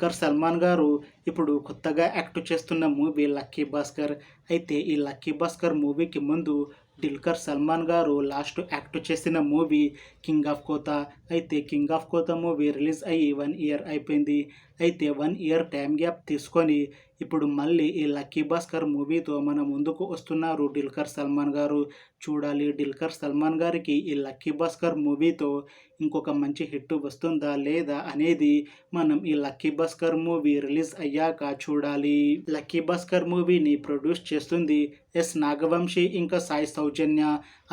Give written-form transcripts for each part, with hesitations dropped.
దుల్కర్ సల్మాన్ గారు ఇప్పుడు కొత్తగా యాక్ట్ చేస్తున్న మూవీ లక్కీ భాస్కర్. అయితే ఈ లక్కీ భాస్కర్ మూవీకి ముందు దుల్కర్ సల్మాన్ గారు లాస్ట్ యాక్ట్ చేసిన మూవీ కింగ్ ఆఫ్ కోతా. అయితే కింగ్ ఆఫ్ కోతా మూవీ రిలీజ్ అయ్యి 1 ఇయర్ అయిపోయింది. అయితే 1 ఇయర్ టైం గ్యాప్ తీసుకొని ఇప్పుడు మళ్ళీ ఈ లక్కీ భాస్కర్ మూవీతో మన ముందుకు వస్తున్నారు దుల్కర్ సల్మాన్ గారు. చూడాలి దుల్కర్ సల్మాన్ గారికి ఈ లక్కీ భాస్కర్ మూవీతో ఇంకొక మంచి హిట్ వస్తుందా లేదా అనేది మనం ఈ లక్కీ భాస్కర్ మూవీ రిలీజ్ అయ్యాక చూడాలి. లక్కీ భాస్కర్ మూవీని ప్రొడ్యూస్ చేస్తుంది ఎస్ నాగవంశి ఇంకా సాయి సౌజన్య.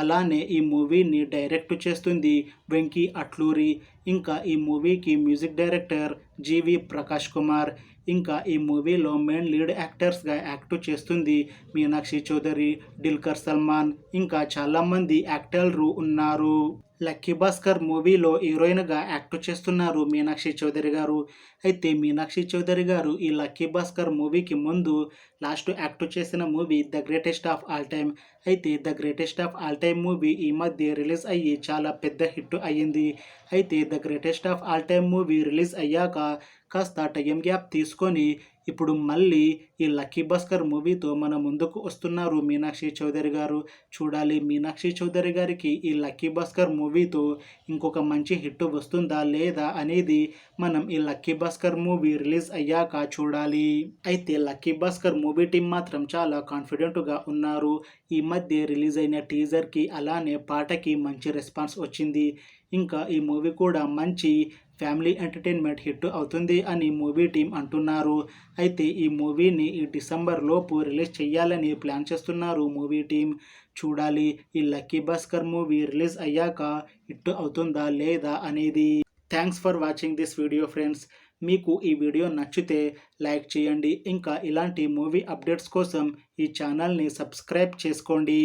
అలానే ఈ మూవీని డైరెక్ట్ చేస్తుంది వెంకీ అట్లూరి. ఇంకా ఈ మూవీకి మ్యూజిక్ డైరెక్టర్ జీవి ప్రకాష్ కుమార్. ఇంకా ఈ మూవీలో మెయిన్ లీడ్ యాక్టర్స్గా యాక్ట్ చేస్తుంది మీనాక్షి చౌదరి, దుల్కర్ సల్మాన్, ఇంకా చాలామంది యాక్టర్లు ఉన్నారు. లక్కీ భాస్కర్ మూవీలో హీరోయిన్గా యాక్ట్ చేస్తున్నారు మీనాక్షి చౌదరి గారు. అయితే మీనాక్షి చౌదరి గారు ఈ లక్కీ భాస్కర్ మూవీకి ముందు లాస్ట్ యాక్ట్ చేసిన movie the greatest of all time. అయితే the greatest of all time movie ఈ మధ్య రిలీజ్ అయ్యి చాలా పెద్ద హిట్ అయ్యింది. అయితే the greatest of all time movie release అయ్యాక కాస్త టైం గ్యాప్ తీసుకొని ఇప్పుడు మళ్ళీ ఈ లక్కీ భాస్కర్ మూవీతో మన ముందుకు వస్తున్నారు మీనాక్షి చౌదరి గారు. చూడాలి మీనాక్షి చౌదరి గారికి ఈ లక్కీ భాస్కర్ మూవీతో ఇంకొక మంచి హిట్ వస్తుందా లేదా అనేది మనం ఈ లక్కీ భాస్కర్ మూవీ రిలీజ్ అయ్యాక చూడాలి. అయితే లక్కీ భాస్కర్ మూవీ టీం మాత్రం చాలా కాన్ఫిడెంట్గా ఉన్నారు. ఈ మధ్య రిలీజ్ అయిన టీజర్కి అలానే పాటకి మంచి రెస్పాన్స్ వచ్చింది. ఇంకా ఈ మూవీ కూడా మంచి ఫ్యామిలీ ఎంటర్టైన్మెంట్ హిట్ అవుతుంది అని మూవీ టీం అంటున్నారు. అయితే ఈ మూవీని ఈ డిసెంబర్ లోపు రిలీజ్ చేయాలని ప్లాన్ చేస్తున్నారు మూవీ టీం. చూడాలి ఈ లక్కీ భాస్కర్ మూవీ రిలీజ్ అయ్యాక హిట్ అవుతుందా లేదా అనేది. Thanks for watching this video friends. మీకు ఈ వీడియో నచ్చితే లైక్ చేయండి. ఇంకా ఇలాంటి మూవీ అప్డేట్స్ కోసం ఈ ఛానల్ని సబ్స్క్రైబ్ చేసుకోండి.